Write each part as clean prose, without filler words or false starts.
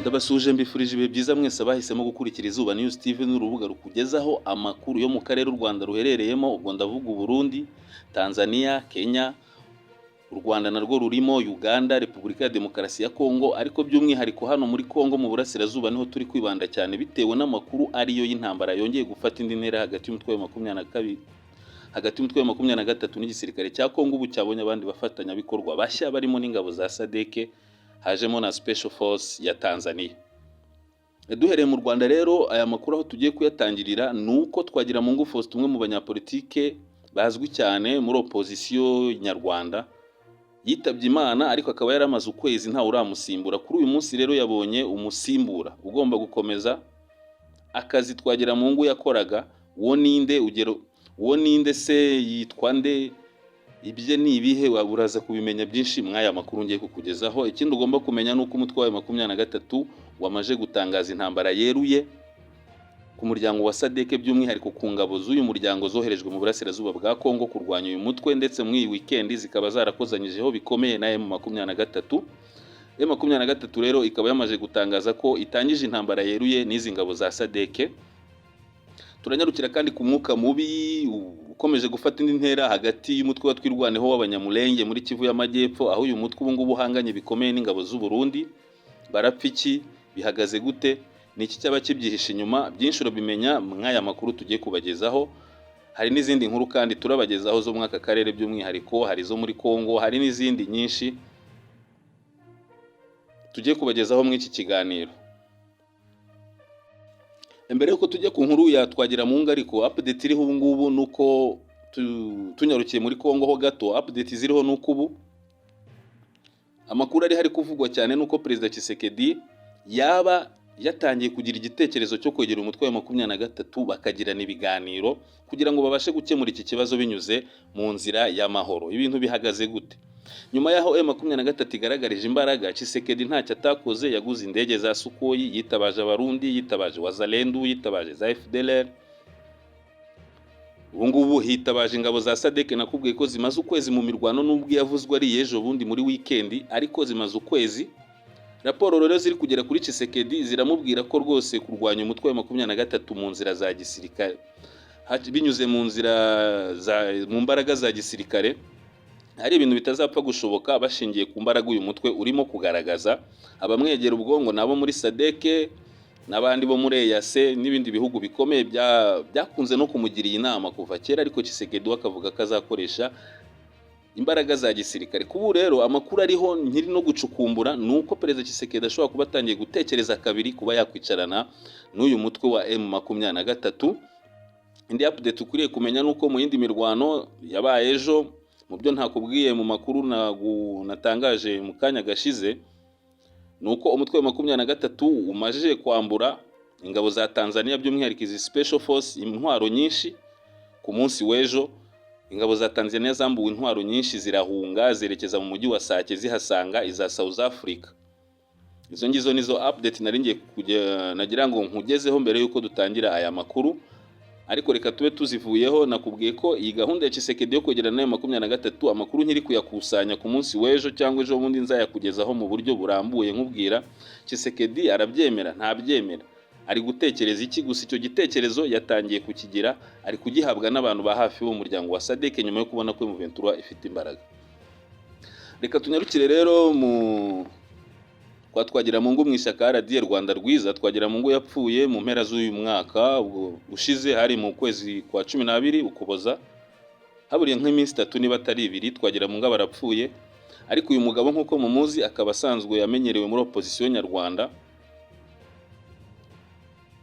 Ndabasuje mbifurije ibihe byiza mwese abahisemo gukurikira Izuba News TV n'urubuga rukugezaho amakuru yo mu karere u Rwanda ruherereyemo, ubwo ndavuga Burundi, Tanzania, Kenya, u Rwanda narwo rurimo, Uganda, Repubulika ya Demokarasi ya Kongo, ariko by'umwihariko hano muri Kongo mu burasirazuba niho turi kwibanda cyane bitewe n'amakuru ariyo y'intambara yongeye gufata indi ntera hagati y'umutwe wa 22 hagati y'umutwe wa 23 n'igisirikare cya Kongo, ubu cyabonye abandi bafatanyabikorwa bashya barimo n'ingabo za SADC, hajemo na Special Force ya Tanzania. Duhereye mu Rwanda rero, aya makuru aho tugiye kuyatangirira nuko Twagiramungu Faustin, umwe mu banyapolitike bazwi cyane muri opposition nyarwanda, yitabye Imana ariko akaba yaramaze ukwezi nta uramusimbura. Kuri uyu munsi rero yabonye umusimbura ugomba gukomeza akazi Twagiramungu yakoraga. Uwo ninde se, yitwa nde, ibye ni ibihe? Waburaza kubimenya byinshi mwaya makuru ngiye kukugezaho. Ikindi ugomba kumenya nuko umutwe wa 23 wamaje gutangaza intambara yeruye ku muryango wa SADC, by'umwihariko ku ngabo z'uyu muryango zoherejwe mu burasirazuba bwa Kongo kurwanya uyu mutwe, ndetse mu iyi weekend zikaba zarakozanyijeho bikomeye na M23. M23 rero ikaba yamaje gutangaza ko itangije intambara yeruye n'izi ngabo za SADC. Turanyarukira kandi ku mwuka mubi ukomeje gufata indi ntera hagati y'umutwe wa Twirwaneho w'Abanyamulenge muri Kivu y'Amajyepfo, aho uyu mutwe ubu ngubu uhanganye bikomeye n'ingabo z'u Burundi. Barapfa iki? Bihagaze gute? Niki cyaba kibyihishe inyuma? Byinshi urabimenya mwaya makuru tugiye kubagezaho. Hari n'izindi nkuru kandi turabagezaho zo mwaka karere, by'umwihariko hari zo muri Kongo, hari n'izindi nyinshi tugiye kubagezaho muri iki kiganiro. Mbere yuko tujya ku nkuru ya Twagiramungu, ariko update iriho ubu ngubu nuko tunyarukiye muri Kongo ho gato. Update ziriho nuko ubu amakuru ari kuvugwa cyane nuko Perezida Tshisekedi yaba yatangiye kugira igitekerezo cyo kwegera umutwe wa 23 bakagirana ibiganiro kugira ngo babashe gukemura iki kibazo binyuze mu nzira y'amahoro. Ibintu bihagaze gute? Nyuma yaho M23 igaragarije imbaraga, Tshisekedi ntacyo atakoze. Yaguze indege za Sukhoi, yitabaje Abarundi, yitabaje Wazalendo, yitabaje za FDLR. Ubu ngubu hitabaje ingabo za SADC. Nakubwiye ko zimaze ukwezi mu mirwano, nubwo yavuzwe ari ejo bundi muri weekend, ariko zimaze ukwezi. Raporo rero ziri kugera kuri Tshisekedi ziramubwira ko rwose kurwanya umutwe wa 23 mu nzira za gisirikare, binyuze mu nzira mu mbaraga za gisirikare, hari ibintu bitazapfa gushoboka bashingiye ku mbaraga uyu mutwe urimo kugaragaza. Abamwegera ubwongo nabo muri SADC n'abandi bo muri EAC n'ibindi bihugu bikomeye byakunze no kumugiriye inama kuva kera, ariko Tshisekedi akavuga ko azakoresha imbaraga za gisirikare. Kubu rero amakuru ariho nkiri no gucukumbura nuko Perezida Tshisekedi ashobora kuba atangiye gutekereza kabiri kuba yakwicarana n'uyu mutwe wa M23. Indi update ukuriye kumenya nuko mu yindi mirwano yabaye ejo, mu byo ntakubwiye mu makuru natangaje mu kanya gashize, nuko umutwe wa 23 umaje kwambura ingabo za Tanzania, by'umwihariko izi Special Force, intwaro nyinshi. Ku munsi w'ejo ingabo za Tanzania zambuwe intwaro nyinshi, zirahunga zerekeza mu mujyi wa Sake, zihasanga iza South Africa. Izo ngizo nizo update nari ngiye nagira ngo nkugezeho mbere yuko dutangira aya makuru, ariko reka tube tuzivuyeho. Nakubwiye ko iyi gahunda ya Tshisekedi yo kwegerana na 23 amakuru nkiri kuyakusanya ku munsi w'ejo cyangwa ejo bundi nzayakugezaho mu buryo burambuye nkubwira Tshisekedi arabyemera ntabyemera, ari gutekereza iki. Gusa icyo gitekerezo yatangiye kukigira, ari kugihabwa n'abantu ba hafi b'umuryango wa SADC nyuma yo kubona ko M23 ifite imbaraga. Reka tunyarukire rero kwa Twagiramungu mu ishyaka RDR Rwanda Rwiza. Twagiramungu yapfuye mu mpera z'uyu mwaka ushize, hari mu kwezi kwa 12 Ukuboza, haburiye nk'iminsi 3 niba atari 2. Twagiramungu barapfuye, ariko uyu mugabo nk'uko mumuzi akaba asanzwe yamenyerewe muri opposition nyarwanda,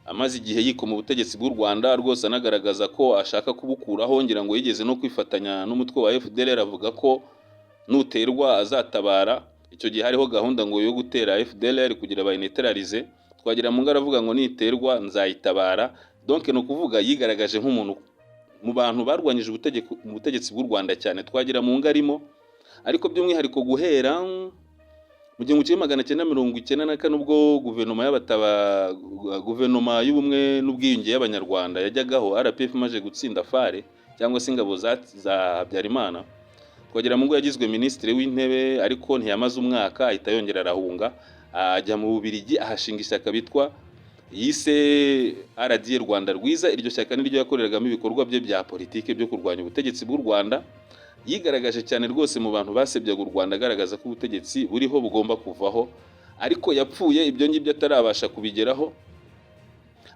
amaze igihe yiko mu butegetsi bw'u Rwanda, rwose anagaragaza ko ashaka kubukuraho. Ngira ngo yigeze no kwifatanya n'umutwe wa FDLR, avuga ko nuterwa azatabara. Icyo gihe hariho gahunda ngo yo gutera FDLR kugira bayinetralize. Twagiramungu aravuga ngo niterwa nzayitabara. Donc no kuvuga yigaragaje nk'umuntu mu bantu barwanyije ubutegetsi bw'u Rwanda cyane. Twagiramungu arimo, ariko by'umwihariko guhera mu 1994 ubwo guverinoma y'ubumwe n'ubwiyunge y'Abanyarwanda yajyagaho, RPF maje gutsinda FARE cyangwa se ingabo za Habyarimana, Twagiramungu yagizwe minisitiri w'intebe, ariko ntiyamaze umwaka ahita yongera arahunga ajya mu Bubiligi ahashinga ishyaka bitwa yise RDR Rwanda Rwiza. Iryo shyaka niryo yakoreragamo ibikorwa bye bya politike byo kurwanya ubutegetsi bw'u Rwanda. Yigaragaje cyane rwose mu bantu basebyaga u Rwanda, agaragaza ko ubutegetsi buriho bugomba kuvaho, ariko yapfuye ibyo ngibyo atarabasha kubigeraho.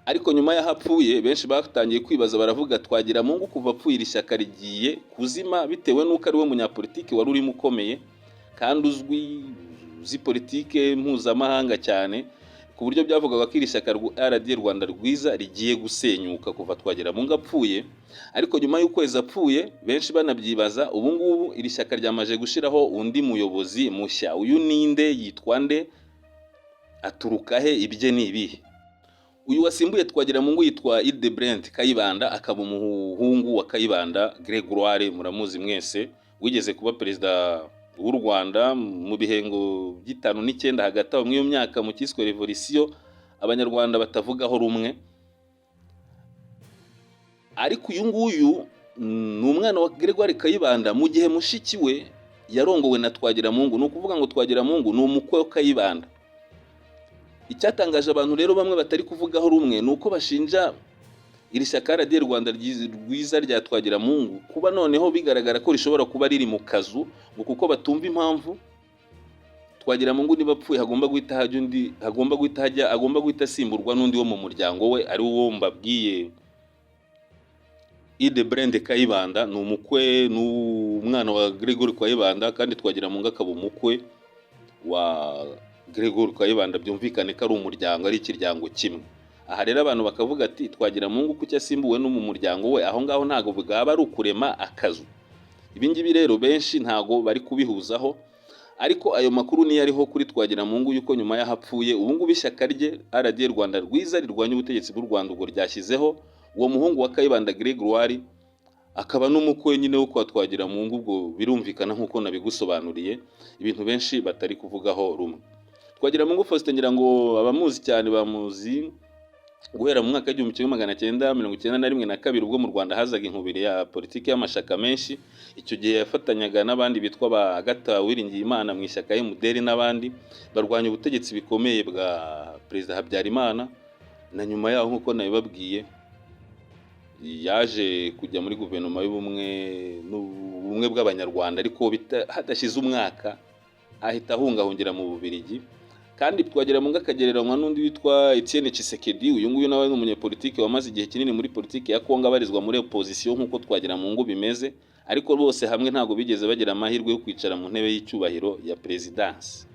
Ariko nyuma y'ahapfuye benshi batangiye kwibaza, baravuga Twagiramungu kuva apfuye iri shyaka rigiye kuzima, bitewe n'uko ari we munyapolitiki wari urimo ukomeye kandi uzi politike mpuzamahanga cyane, ku buryo byavugaga ko iri shyaka RDR Rwanda Rwiza rigiye gusenyuka kuva Twagiramungu apfuye. Ariko nyuma y'ukwezi apfuye benshi banabyibaza, ubu ngubu iri shyaka ryamaje gushiraho undi muyobozi mushya. Uyu ninde? Yitwa nde? Aturuka he? Ibye ni ibihe? Uyu wasimbuye Twagiramungu yitwa Hildebrand Kayibanda, akaba umuhungu wa Kayibanda Gregoire, muramuzi mwese, wigeze kuba perezida w'u Rwanda mu bihengo by'itanu n'icyenda, hagati aho mw'iyo myaka mu cyiswe revolution abanyarwanda batavugaho rumwe. Ariko uyu nguyu ni umwana wa Gregoire Kayibanda, mu gihe mushiki we yarongowe na Twagiramungu. Ni ukuvuga ngo Twagiramungu ni umukwe wa Kayibanda. Icyatangaje abantu rero bamwe batari kuvugaho rumwe ni uko bashinja iri shyaka RDR Rwanda Rwiza rya Twagiramungu kuba noneho bigaragara ko rishobora kuba riri mu kazu, ngo kuko batumva impamvu Twagiramungu niba apfuye agomba guhita asimburwa n'undi wo mu muryango we, ari wo mbabwiye Hildebrand Kayibanda. Ni umukwe n'umwana wa Gregoire Kayibanda, kandi Twagiramungu akaba umukwe wa Gregoire Kayibanda, byumvikane ko ari umuryango, ari ikiryango kimwe. Aha rero abantu bakavuga ati Twagiramungu kuki asimbuwe no mu muryango we, aho ngaho ntago bwaba ari ukurema akazu. Ibi ngibi rero benshi ntago bari kubihuzaho, ariko ayo makuru niyo ariho kuri Twagiramungu yuko nyuma y'ahapfuye ubu ngubu ishyaka rye RDR Rwanda Rwiza rirwanya ubutegetsi bw'u Rwanda ubwo ryashyizeho uwo muhungu wa Kayibanda Gregoire, akaba n'umukwe nyine wo kwa Twagiramungu. Ubwo birumvikana nk'uko nabigusobanuriye, ibintu benshi batari kuvugaho rumwe. Twagiramungu Faustin ngira ngo abamuzi cyane bamuzi guhera mu mwaka w'1991 na kabiri, ubwo mu Rwanda hazaga inkubiri ya politiki y'amashaka menshi. Icyo gihe yafatanyaga n'abandi bitwa ba Agatha Uwiringiyimana mu ishyaka MDR n'abandi, barwanya ubutegetsi bikomeye bwa Perezida Habyarimana. Na nyuma yaho nk'uko nabibabwiye, yaje kujya muri guverinoma y'ubumwe bw'abanyarwanda, ariko hadashize umwaka ahita ahungahungira mu Bubiligi. Kandi Twagiramungu akagereranywa n'undi witwa Etienne Tshisekedi. Uyu nguyu nawe ni umunyapolitiki wamaze igihe kinini muri politiki ya Kongo, abarizwa muri opposition nk'uko Twagiramungu bimeze, ariko bose hamwe ntago bigeze bagira amahirwe yo kwicara mu ntebe y'icyubahiro ya presidence.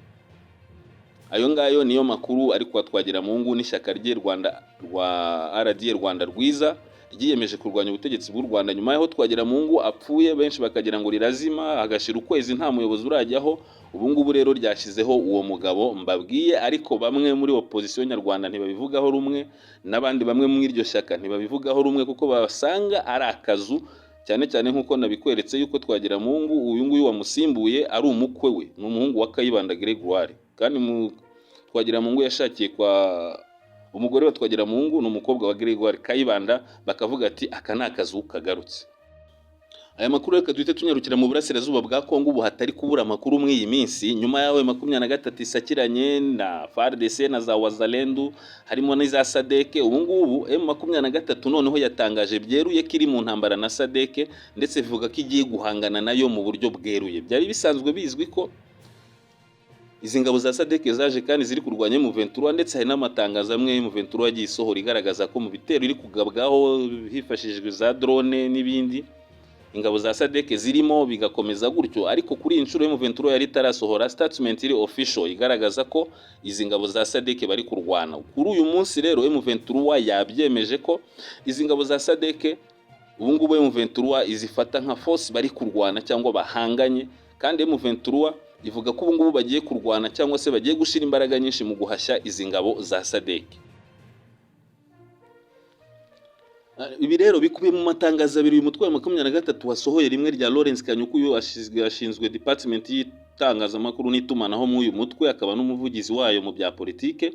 Ayo ngayo niyo makuru ari kwa Twagiramungu n'ishyaka rye rwa RDR Rwanda Rwiza ryiyemeje kurwanya ubutegetsi bw'u Rwanda. Nyuma yaho Twagiramungu apfuye benshi bakagira ngo rirazima, agashira ukwezi nta muyobozi urajyaho. Ubu ngubu rero ryashyizeho uwo mugabo mbabwiye, ariko bamwe muri opposition nyarwanda ntibabivugaho rumwe, n'abandi bamwe muri iryo shyaka ntibabivugaho rumwe, kuko basanga ari akazu, cyane cyane nk'uko nabikweretse yuko Twagiramungu uyu nguyu wamusimbuye ari umukwe we, ni umuhungu wa Kayibanda Gregoire. Kandi Twagiramungu yashakiye kwa umugore wa Twagiramungu ni umukobwa wa Gregoire Kayibanda, bakavuga ati aka ni akazu kagarutse. Aya makuru reka duhite tunyarukira mu burasirazuba bwa Kongo. Ubu hatari kubura amakuru muri iyi minsi, nyuma yawe 23 isakiranye na FARDC na za Wazalendo, harimo n'iza SADC. Ubu ngubu M23 noneho yatangaje byeruye ko iri mu ntambara na SADC, ndetse bivuga ko igiye guhangana nayo mu buryo bweruye. Byari bisanzwe bizwi ko izi ngabo za SADC zaje kandi ziri kurwanya M23, ndetse hari n'amatangazo amwe M23 yagiye isohora igaragaza ko mu bitero iri kugabwaho hifashishijwe za drone n'ibindi ingabo za SADC zirimo, bigakomeza gutyo. Ariko kuri inshuro M23 yari itarasohora statement iri official igaragaza ko izi ngabo za SADC bari kurwana. Kuri uyu munsi rero M23 yabyemeje ko izi ngabo za SADC ubu ngubu M23 izifata nka force bari kurwana cyangwa bahanganye, kandi M23 ivuga ko ubu ngubu bagiye kurwana cyangwa se bagiye gushira imbaraga nyinshi mu guhashya izi ngabo za SADC. Ibi rero bikubiye mu matangazo abiri uyu mutwe wa 23 wasohoye, rimwe rya Lawrence Kanyuku uyu ashinzwe department y'itangazamakuru n'itumanaho mu uyu mutwe, akaba n'umuvugizi wayo mu bya politike.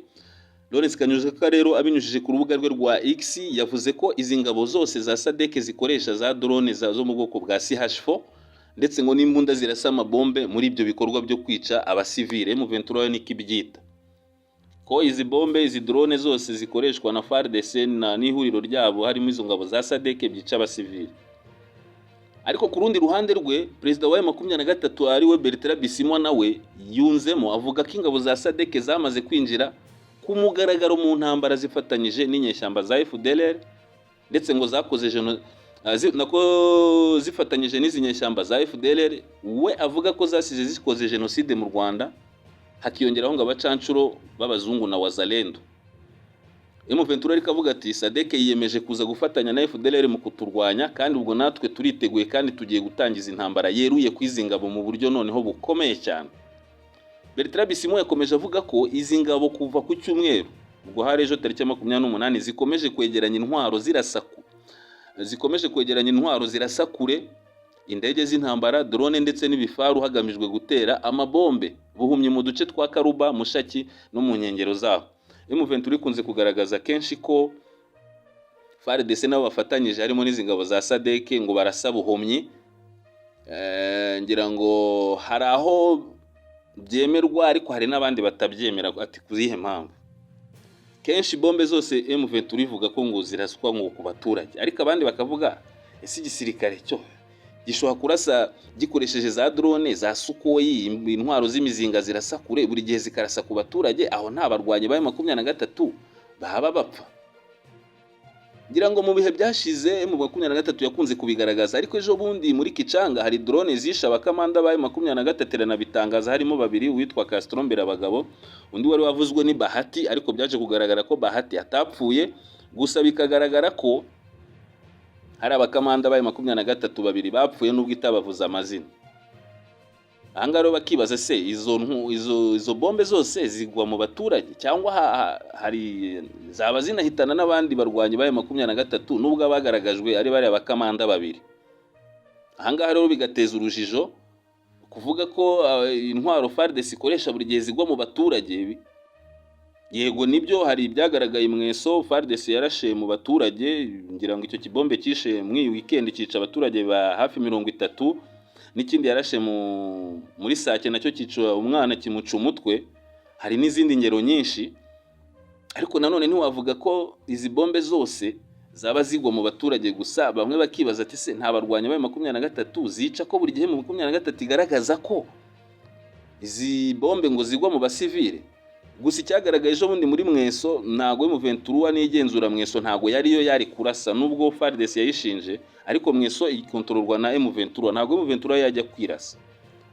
Lawrence Kanyuka rero abinyujije ku rubuga rwe rwa X yavuze ko izi ngabo zose za SADC zikoresha za drone zo mu bwoko bwa CH4, ndetse ngo n'imbunda zirasa amabombe muri ibyo bikorwa byo kwica abasivile. M23 niko ibyita. ko izi bombe izi drone zose zikoreshwa na FARDC na n'ihuriro ryabo harimo izo ngabo za SADC byica abasivili. Ariko ku rundi ruhande rwe perezida wa M23 ari we Bertrand Bisimwa nawe yunzemo avuga ko ingabo za SADC zamaze kwinjira ku mugaragaro mu ntambara zifatanyije n'inyeshyamba za FDLR ndetse ngo zakoze zifatanyije n'izi nyeshyamba za FDLR. We avuga ko zasize zikoze genocide mu Rwanda, hakiyongeraho ngo abacancuro b'abazungu na wazalendo. M23 ariko avuga ati SADC yiyemeje kuza gufatanya na FDLR mu kuturwanya, kandi ubwo natwe turiteguye kandi tugiye gutangiza intambara yeruye kwizingabo mu buryo noneho bukomeye cyane. Bertrand Bisimwa yakomeje avuga ko izi ngabo kuva ku cyumweru ubwo hari ejo tariki 28 zikomeje kwegeranya intwaro zirasakure indege z'intambara, drone ndetse n'ibifaru hagamijwe gutera amabombe buhumye mu duce twa Karuba, Mushaki no mu nkengero zaho. M23 ikunze kugaragaza kenshi ko FARDC nabo bafatanyije harimo n'izi ngabo za SADC ngo barasa buhumyi. Ngira ngo hari aho byemerwa ariko hari n'abandi batabyemera ati kuzihe mpamvu. Kenshi bombe zose M23 ivuga ko ngo ziraswa ngo ku baturage, ariko abandi bakavuga ese igisirikare cyo gishobora kurasa gikoresheje za drone za Sukhoi, intwaro z'imizinga zirasakure buri gihe zikarasa ku baturage, aho nta barwanyi ba M23 baba bapfa. Ngira ngo mu bihe byashize M23 yakunze kubigaragaza, ariko ejo bundi muri Kicanga hari drone zisha abakamanda ba M23 na bitangaza harimo babiri, uwitwa Castro Mbirabagabo, undi wari wavuzwe ni Bahati, ariko byaje kugaragara ko Bahati atapfuye, gusa bikagaragara ko hari abakamanda ba M23 babiri bapfuye nubwo itabavuza amazina. Ahangaro bakibaza se izo bombe zose zigwa mu baturage cyangwa hari zaba zinahitana n'abandi barwanyi ba M23 nubwo abagaragajwe ari bari abakamanda babiri. Ahangaro rero bigateza urujijo kuvuga ko intwaro FARDC ikoresha buri gihe zigwa mu baturage. Yego nibyo hari ibyagaragaye Mweso FARDC yarashe mu baturage, ngira ngo icyo kibombe kishe mu weekend kica abaturage ba hafi 30, n'ikindi yarashe muri Sake nacyo kica umwana kimuca umutwe. Hari n'izindi ngero nyinshi, ariko nanone ntiwavuga ko izi bombe zose zaba zigwa mu baturage gusa. Bamwe bakibaza ati se nta barwanya ba M23 zica ko buri gihe mu 23 igaragaza ko izi bombe ngo zigwa mu basivile. Gusa icyagaragaye ejo bundi muri Mweso ntago M23 n'igenzura Mweso ntago yariyo yari kurasa, nubwo FARDC yayishinje, ariko Mweso ikontororwa na M23, ntago M23 yajya kwirasa,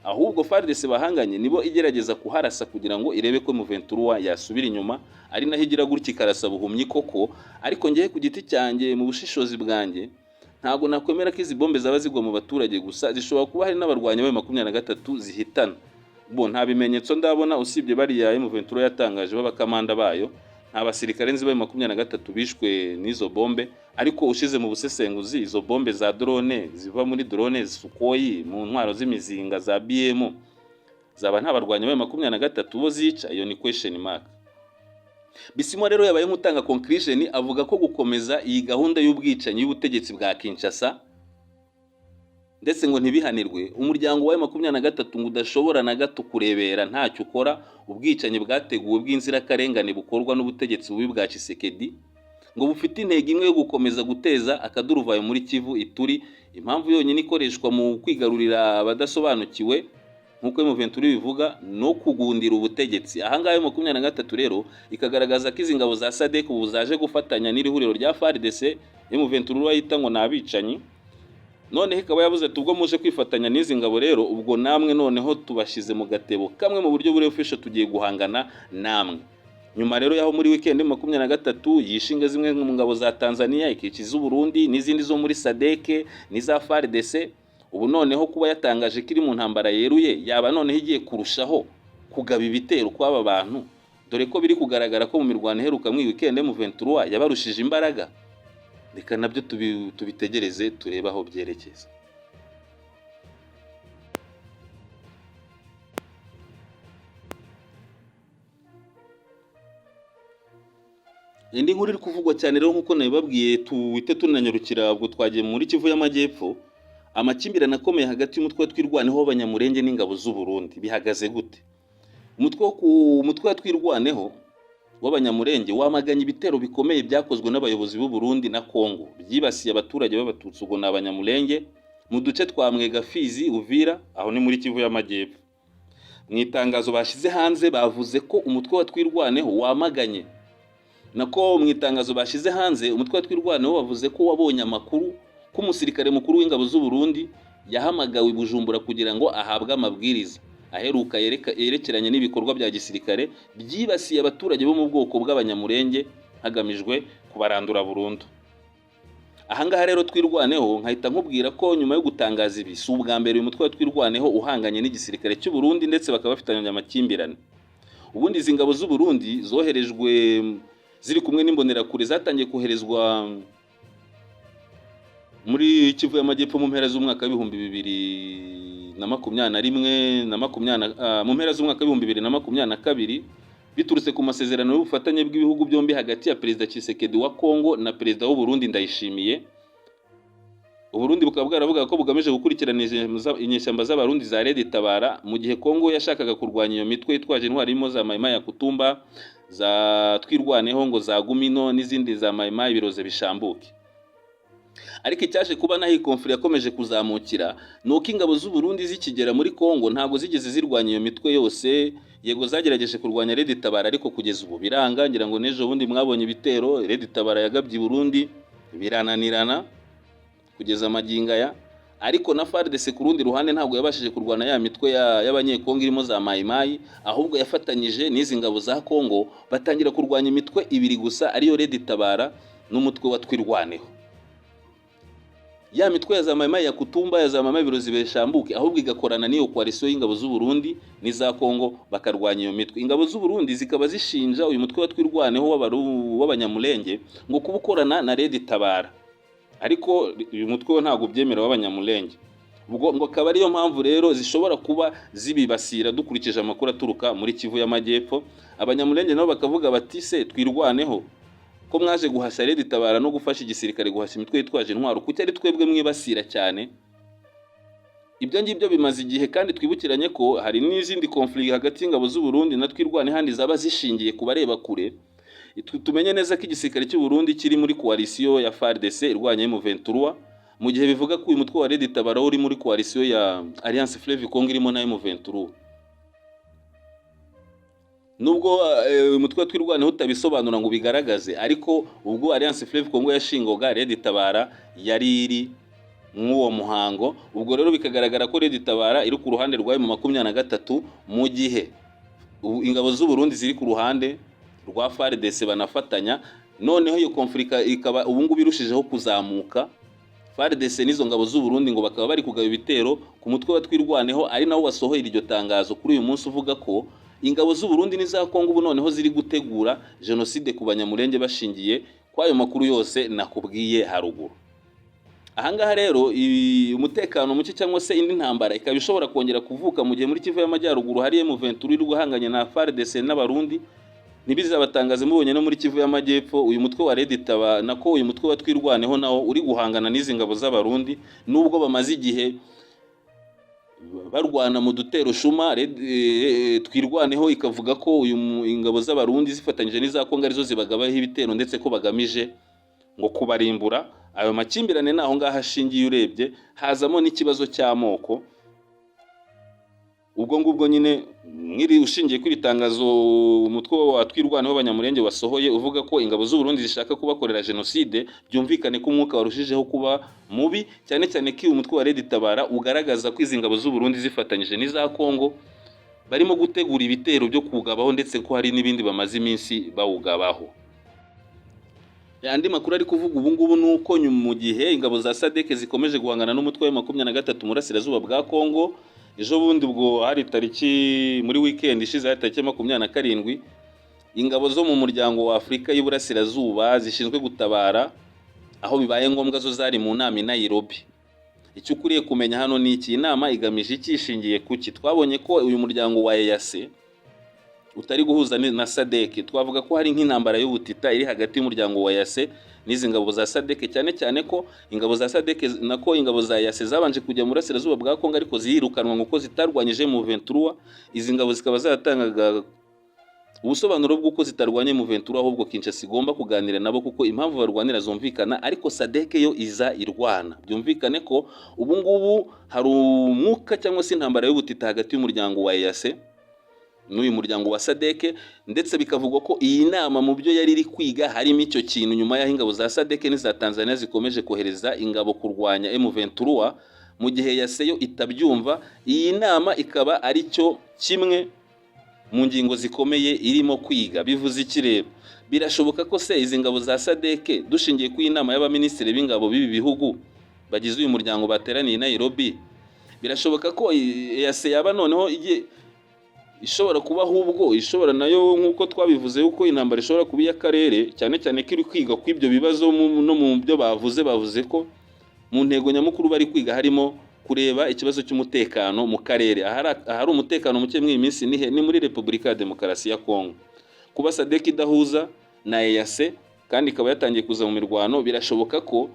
ahubwo FARDC bahanganye nibo igerageza kuharasa kugira ngo irebe ko M23 yasubira inyuma, ari naho igira gutya ikarasa buhumyi koko. Ariko ngiye ku giti cyanjye mu bushishozi bwanjye ntago nakwemera ko izi bombe zaba zigwa mu baturage gusa, zishobora kuba hari n'abarwanya ba M23 zihitana. Nta bimenyetso ndabona usibye bariya M23 yatangaje b'abakamanda bayo, nta basirikare nzi ba M23 bishwe n'izo bombe. Ariko ushize mu busesenguzi izo bombe za drone ziva muri drone Sukhoi mu ntwaro z'imizinga za BM zaba nta barwanya ba M23 bo zica, iyo ni question mark. Bisimwa rero yabaye nk'utanga conclusion avuga ko gukomeza iyi gahunda y'ubwicanyi y'ubutegetsi bwa Kinshasa ndetse ngo ntibihanirwe, umuryango wa M23 ngo udashobora na gato kurebera ntacyo ukora ubwicanyi bwateguwe bw'inzirakarengane bukorwa n'ubutegetsi bubi bwa Tshisekedi, ngo bufite intego imwe yo gukomeza guteza akaduruvayo muri Kivu Ituri. Impamvu yonyine ikoreshwa mu kwigarurira abadasobanukiwe nkuko M23 bivuga no kugundira ubutegetsi. Ahangaye M23 rero ikagaragaza ko izi ngabo za SADC ubu zaje gufatanya n'irihuriro rya FARDC. M23 yita ngo nabicanyi, none ikaba yavuze ati ubwo muje kwifatanya n'izi ngabo rero ubwo namwe noneho tubashize mu gatebo kamwe mu buryo buri ofisho tugiye guhangana namwe. Nyuma rero yaho muri weekend 23 yishinga zimwe mu ngabo za Tanzania, ikikiza Burundi n'izindi zo muri SADC n'iza FARDC. Ubu noneho kuba yatangaje kiri mu ntambara yeruye, yaba noneho igiye kurushaho kugaba ibitero kw'aba bantu, dore ko biri kugaragara ko mu mirwano heruka mu weekend M23 yabarushije imbaraga. Reka nabyo tubitegereze tureba aho byerekeza. Indi nkuru iri kuvugwa cyane rero nkuko nabibabwiye tuwite tunanyarukira ubwo twagiye muri Kivu y'Amajyepfo. Amakimbirane akomeye hagati y'umutwe twirwaneho w'Abanyamurenge n'ingabo z'u Burundi bihagaze gute? Umutwe twirwaneho w'abanyamurenge wamaganye ibitero bikomeye byakozwe n'abayobozi b'u Burundi na Kongo byibasiye abaturage b'abatutsi ubwo n'abanyamurenge mu duce twa Mwega, Fizi, Uvira aho ni muri Kivu y'Amajyepfo. Mu itangazo bashize hanze bavuze ko umutwe wa Twirwaneho wamaganye nako mu itangazo bashize hanze umutwe wa Twirwaneho wavuze ko wabonye amakuru ko umusirikare mukuru w'ingabo z'u Burundi yahamagawe i Bujumbura kugira ngo ahabwe amabwiriza aheruka yerekeranye n'ibikorwa bya gisirikare byibasiye abaturage bo mu bwoko bw'abanyamurenge hagamijwe kubarandura burundu. Ahangaha rero Twirwaneho nkahita nkubwira ko nyuma yo gutangaza ibi si ubwa mbere uyu mutwe wa Twirwaneho uhanganye n'igisirikare cy'u Burundi ndetse bakaba bafitanye amakimbirane. Ubundi izi ngabo z'u Burundi zoherejwe ziri kumwe n'imbonerakure zatangiye koherezwa muri Kivu y'Amajyepfo mu mpera z'umwaka w'ibihumbi 2021 mu mpera z'umwaka w'ibihumbi 2022 biturutse ku masezerano y'ubufatanye bw'ibihugu byombi hagati ya Perezida Tshisekedi wa Kongo na Perezida w'u Burundi Ndayishimiye. U Burundi bukaba bwaravuga ko bugamije gukurikirana inyeshyamba z'abarundi za Red Tabara mu gihe Kongo yashakaga kurwanya iyo mitwe yitwaje intwari irimo za Maimai ya Kutumba, za Twirwaneho ngo za Gumino n'izindi za Maimai biroze bishambuke. Ariko icyaje kuba naho iyi konflikt yakomeje kuzamukira nuko ingabo z'u Burundi zikigera muri Kongo ntago zigeze zirwanya iyo mitwe yose. Yego zagerageje kurwanya Red Tabara ariko kugeza ubu biranga, ngira ngo nejo bundi mwabonye ibitero Red Tabara yagabye i Burundi birananirana kugeza amaginga ya. Ariko na FARDC ku rundi ruhande ntabwo yabashije kurwana ya mitwe y'abanyekongo irimo za Maimai, ahubwo yafatanyije n'izi ngabo za Kongo batangira kurwanya imitwe ibiri gusa ariyo Red Tabara n'umutwe wa Twirwaneho. Ya mitwe ya za Maimai ya Kutumba, ya za Maimai birozi beshambuke ahubwo igakorana n'iyo coalition y'ingabo z'u Burundi n'iza Kongo bakarwanya iyo mitwe. Ingabo z'u Burundi zikaba zishinja uyu mutwe wa Twirwaneho w'abanyamulenge ngo kubukorana na Red Tabara, ariko uyu mutwe wo ntago byemera w'abanyamulenge. Ubwo ngo akaba ariyo mpamvu rero zishobora kuba zibibasira dukurikije amakuru aturuka muri Kivu y'Amajyepfo. Abanyamulenge nabo bakavuga bati se Twirwaneho ko mwaje guhashya Red Tabara no gufasha igisirikare guhashya imitwe yitwaje intwaro kuki ari twebwe mwibasira cyane? Ibyo ngibyo bimaze igihe kandi twibukiranye ko hari n'izindi conflict hagati y'ingabo z'u Burundi na Twirwaneho handi zaba zishingiye kubareba kure. Tumenye neza ko igisirikare cy'u Burundi kiri muri coalition ya FARDC irwanya M23 mu gihe bivuga ko uyu mutwe wa Red Tabara uri muri coalition ya Alliance Fleuve Congo irimo na M23. Nubwo umutwe wa Twirwaneho utabisobanura ngo bigaragaze, ariko ubwo Alliance Fleuve Congo yashingoga Red Tabara yari iri mw'uwo muhango. Ubwo rero bikagaragara ko Red Tabara iri ku ruhande rwa M23 mu gihe ingabo z'u Burundi ziri ku ruhande rwa FARDC banafatanya. Noneho iyo conflict ikaba ubungubu irushijeho kuzamuka. FARDC n'izo ngabo z'u Burundi ngo bakaba bari kugaba ibitero ku mutwe wa Twirwaneho, ari nawo wasohoye iryo tangazo kuri uyu munsi uvuga ko ingabo z'u Burundi n'iza Kongo ubu noneho ziri gutegura genocide ku banyamurenge bashingiye kwayo makuru yose nakubwiye haruguru. Ahangaha rero umutekano muke cyangwa se indi ntambara ikaba ishobora kongera kuvuka mu gihe muri Kivu y'Amajyaruguru hari M23 iri guhanganye na FARDC n'abarundi. Nibizabatangaze mubonye no muri Kivu y'Amajyepfo uyu mutwe wa Red Tabara nako uyu mutwe wa Twirwaneho nawo uri guhangana n'izi ngabo z'abarundi, nubwo bamaze igihe barwana mu dutero shuma. Twirwaneho ikavuga ko uyu ingabo z'abarundi zifatanyije n'iza Kongo arizo zibagabaho ibitero ndetse ko bagamije ngo kubarimbura. Ayo makimbirane naho ngaho ashingiye urebye hazamo n'ikibazo cy'amoko. Ubwo ngubwo nyine mwiri ushingiye kuri tangazo umutwe wa Twirwaneho abanyamurenge wasohoye uvuga ko ingabo z'u Burundi zishaka kubakorera genocide, byumvikane ko umwuka warushijeho kuba mubi, cyane cyane ko umutwe wa Red Tabara ugaragaza ko izi ngabo z'u Burundi zifatanyije n'iza Kongo barimo gutegura ibitero byo kugabaho ndetse ko hari n'ibindi bamaze iminsi bawugabaho. Andi makuru ari kuvuga ubu ngubu nuko mu gihe ingabo za SADC zikomeje guhangana n'umutwe wa 23 mu burasirazuba bwa Kongo. Ejo bundi ubwo hari tariki muri weekend ishize hari tariki 27 ingabo zo mu muryango wa Afrika y'Iburasirazuba zishinzwe gutabara aho bibaye ngombwa zo zari mu nama i Nairobi. Icyo ukuriye kumenya hano ni iki inama igamije ikishingiye kuki. Twabonye ko uyu muryango wa EAC utari guhuza na SADC. Twavuga ko hari nk'intambara y'ubutita iri hagati y'umuryango wa EAC n'izi ngabo za SADC, cyane cyane ko ingabo za SADC nako ingabo za EAC zabanje kujya mu burasirazuba bwa Kongo ariko zirukanwa nguko zitarwanyije mu 23. Izi ngabo zikaba zaratangaga ubusobanuro bw'uko zitarwanya M23 ahubwo Kinshasa igomba kuganira nabo kuko impamvu barwanira zumvikana, ariko SADC yo iza irwana. Byumvikane ko ubu ngubu hari umwuka cyangwa se intambara y'ubutita hagati y'umuryango wa EAC n'uyu muryango wa SADC, ndetse bikavugwa ko iyi nama mu byo yari iri kwiga harimo icyo kintu, nyuma y'aho ingabo za SADC n'iza Tanzania zikomeje kohereza ingabo kurwanya M23 mu gihe EAC yo itabyumva. Iyi nama ikaba ari cyo kimwe mu ngingo zikomeye irimo kwiga. Bivuze iki rero? Birashoboka ko se izi ngabo za SADC dushingiye ku inama y'abaminisitiri b'ingabo b'ibi bihugu bagize uyu muryango bateraniye i Nairobi, birashoboka ko EAC yaba noneho ishobora kuba ahubwo ishobora nayo nk'uko twabivuze yuko intambara ishobora kuba iy'akarere, cyane cyane ko iri kwiga ku ibyo bibazo no mu byo bavuze ko mu ntego nyamukuru bari kwiga harimo kureba ikibazo cy'umutekano mu karere. Ahari umutekano muke mw'iyi minsi ni muri Repubulika ya Demokarasi ya Kongo. Kuba SADC idahuza na EAC kandi ikaba yatangiye kuza mu mirwano, birashoboka ko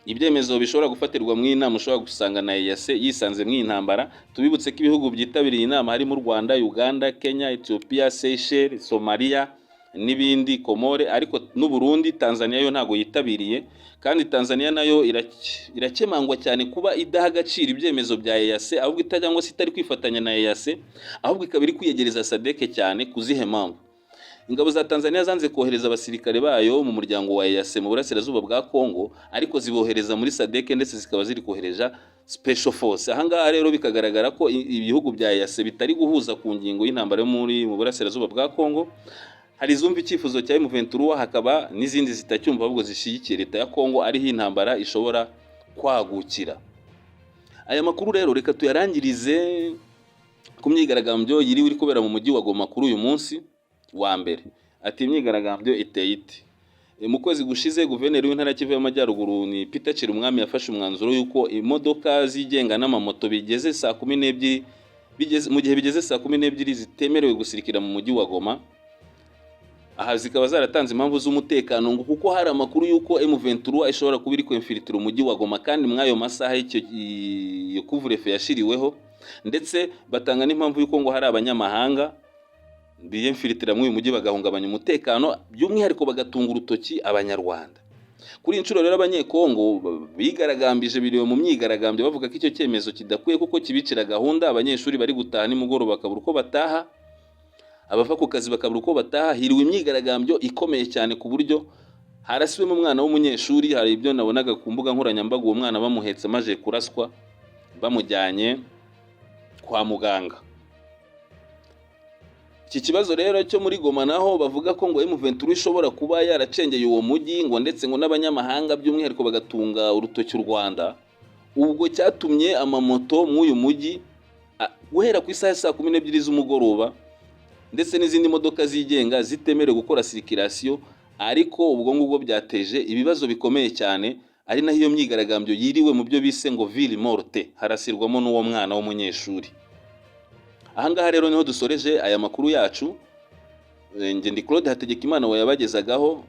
ibyemezo bishobora gufatirwa mu inama ushobora gusanga na EAC yisanze mu intambara. Tubibutse ko ibihugu byitabiriye inama harimo Rwanda, Uganda, Kenya, Ethiopia, Seychelles, Somalia n'ibindi, Komore, ariko n'u Burundi. Tanzania yo ntago yitabiriye, kandi Tanzania nayo irakemangwa cyane kuba idaha agaciro ibyemezo bya EAC, ahubwo itajyangwa se itari kwifatanya na EAC, ahubwo ikaba iri kwiyegereza SADC cyane. Kuzihe mpamvu? Ingabo za Tanzania zanze kohereza abasirikare bayo mu muryango wa EAC mu burasirazuba bwa Kongo, ariko zibohereza muri SADC ndetse zikaba ziri kohereja Special Force. Ahangaha rero bikagaragara ko ibihugu bya EAC bitari guhuza ku ngingo y'intambara mu burasirazuba bwa Kongo. Hari zumva icyifuzo cya M23, hakaba n'izindi zitacyumva ahubwo zishyigikiye leta ya Kongo, ariho intambara ishobora kwagukira. Aya makuru rero reka tuyarangirize ku myigaragambyo yiriwe iri kubera mu mujyi wa Goma kuri uyu munsi wa mbere. Ati imyigaragambyo iteye ite? Mu kwezi gushize guverineri w'intara Kivu y'Amajyaruguru ni Peter Chirumwami yafashe umwanzuro yuko imodoka zigenga n'amamoto bigeze saa 12 mu gihe bigeze saa 12 zitemerewe gusirikira mu mujyi wa Goma. Aha zikaba zaratanze impamvu z'umutekano ngo kuko hari amakuru yuko M23 ishobora kuba iri kwemfilitira umujyi wa Goma, kandi mwayo masaha yo couvre-feu yashiriweho, ndetse batanga n'impamvu yuko ngo hari abanyamahanga biyemfilitira mu uyu mujyi bagahungabanya umutekano, by'umwihariko bagatunga urutoki abanyarwanda. Kuri inshuro rero abanyekongo bigaragambije biriwe mu myigaragambyo bavuga ko icyo cyemezo kidakwiye kuko kibicira gahunda. Abanyeshuri bari gutaha nimugoroba bakabura uko bataha, abava ku kazi bakabura uko bataha. Hiriwe imyigaragambyo ikomeye cyane ku buryo harasiwemo umwana w'umunyeshuri. Hari ibyo nabonaga ku mbuga nkoranyambaga, uwo mwana bamuhetse maje kuraswa bamujyanye kwa muganga. Iki kibazo rero cyo muri Goma naho bavuga ko ngo M23 ishobora kuba yaracengeye uwo mujyi ngo ndetse ngo n'abanyamahanga by'umwihariko bagatunga urutoki u Rwanda, ubwo cyatumye amamoto mu uyu mujyi guhera ku isaha saa 12 z'umugoroba ndetse n'izindi modoka zigenga zitemerewe gukora circulation, ariko ubwo ngubwo byateje ibibazo bikomeye cyane. Ari naho iyo myigaragambyo yiriwe mu byo bise ngo ville morte, harasirwamo n'uwo mwana w'umunyeshuri. Ahangaha rero niho dusoreje aya makuru yacu. Nge ndi Claude Hategekimana wayabagezagaho,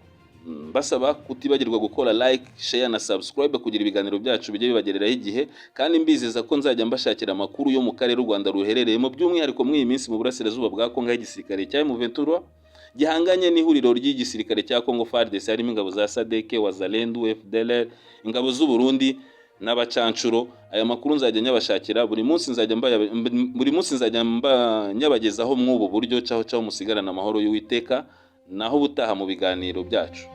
basaba kutibagirwa gukora like, share na subscribe kugira ibiganiro byacu bijye bibagereraho igihe, kandi mbizeza ko nzajya mbashakira amakuru yo mu karere u Rwanda ruherereyemo, by'umwihariko mw'iyi minsi mu burasirazuba bwa Kongo y'igisirikare cya M23 gihanganye n'ihuriro ry'igisirikare cya Kongo FARDC, harimo ingabo za SADC, Wazalendo, FDLR, ingabo z'u Burundi n'abacancuro. Aya makuru nzajya nyabashakira buri munsi, nzajya nyabagezaho mw'ubu buryo. Cyaho musigarana amahoro y'Uwiteka, naho ubutaha mu biganiro byacu.